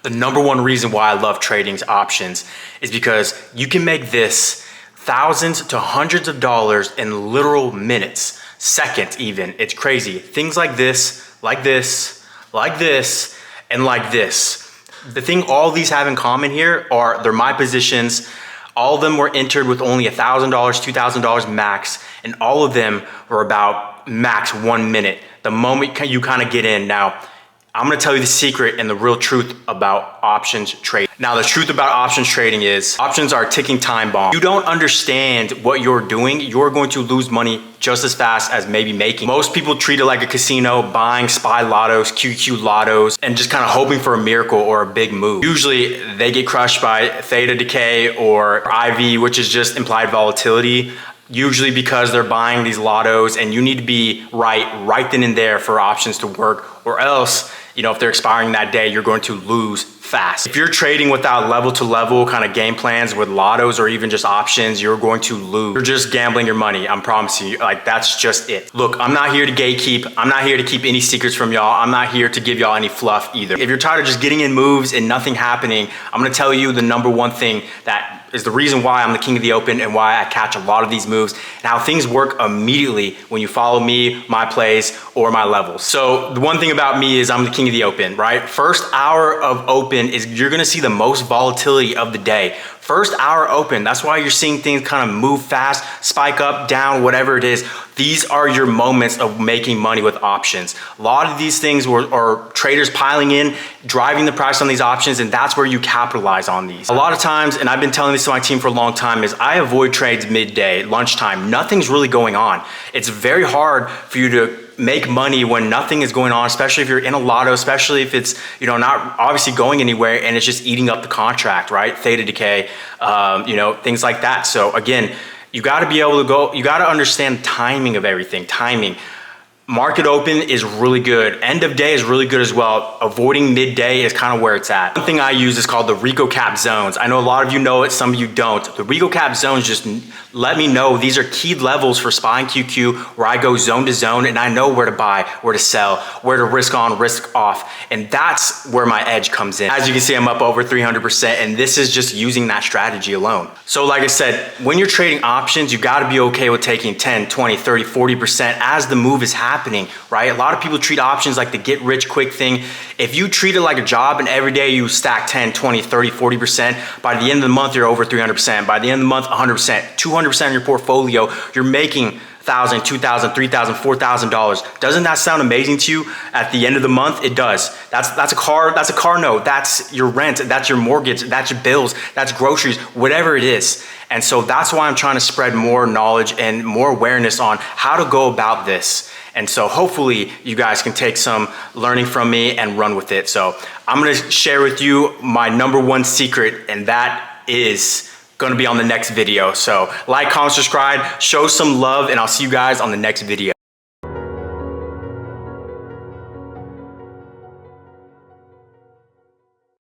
The number one reason why I love trading options is because you can make this thousands to hundreds of dollars in literal minutes, seconds even. It's crazy. Things like this, like this, like this, and like this. The thing all these have in common here are they're my positions. All of them were entered with only $1,000, $2,000 max, and all of them were about max 1 minute. The moment you kind of get in. Now, I'm gonna tell you the secret and the real truth about options trading. Now, the truth about options trading is options are a ticking time bomb. You don't understand what you're doing, you're going to lose money just as fast as maybe making. Most people treat it like a casino, buying SPY lottos, QQQ lottos, and just kind of hoping for a miracle or a big move. Usually they get crushed by Theta decay or IV, which is just implied volatility. Usually because they're buying these lottos, and you need to be right then and there for options to work, or else, you know, if they're expiring that day, you're going to lose fast. If you're trading without level to level kind of game plans with lottos or even just options, you're going to lose. You're just gambling your money, I'm promising you. Like, that's just it. Look, I'm not here to gatekeep. I'm not here to keep any secrets from y'all. I'm not here to give y'all any fluff either. If you're tired of just getting in moves and nothing happening, I'm gonna tell you the number one thing that is the reason why I'm the king of the open and why I catch a lot of these moves and how things work immediately when you follow me, my plays, or my levels. So the one thing about me is I'm the king of the open, right? First hour of open is you're gonna see the most volatility of the day. First hour open, that's why you're seeing things kind of move fast, spike up, down, whatever it is. These are your moments of making money with options. A lot of these things are traders piling in, driving the price on these options, and that's where you capitalize on these. A lot of times, and I've been telling this to my team for a long time, is I avoid trades midday, lunchtime. Nothing's really going on. It's very hard for you to make money when nothing is going on, especially if you're in a lotto, especially if it's, you know, not obviously going anywhere and it's just eating up the contract, right? Theta decay, you know, things like that. So again, you got to be able to go, you got to understand timing of everything. Timing. Market open is really good. End of day is really good as well. Avoiding midday is kind of where it's at. One thing I use is called the RicoCap Zones. I know a lot of you know it, some of you don't. The RicoCap Zones just let me know these are key levels for SPY and QQ where I go zone to zone and I know where to buy, where to sell, where to risk on, risk off. And that's where my edge comes in. As you can see, I'm up over 300%, and this is just using that strategy alone. So like I said, when you're trading options, you got to be okay with taking 10, 20, 30, 40% as the move is happening, right? A lot of people treat options like the get rich quick thing. If you treat it like a job and every day you stack 10, 20, 30, 40%, by the end of the month, you're over 300%. By the end of the month, 100%, 200% of your portfolio, you're making $1,000, $2,000, $3,000, $4,000. Doesn't that sound amazing to you? At the end of the month, it does. That's a car note. That's your rent. That's your mortgage. That's your bills. That's groceries, whatever it is. And so that's why I'm trying to spread more knowledge and more awareness on how to go about this. And so hopefully you guys can take some learning from me and run with it. So I'm gonna share with you my number one secret, and that is gonna be on the next video. So like, comment, subscribe, show some love, and I'll see you guys on the next video.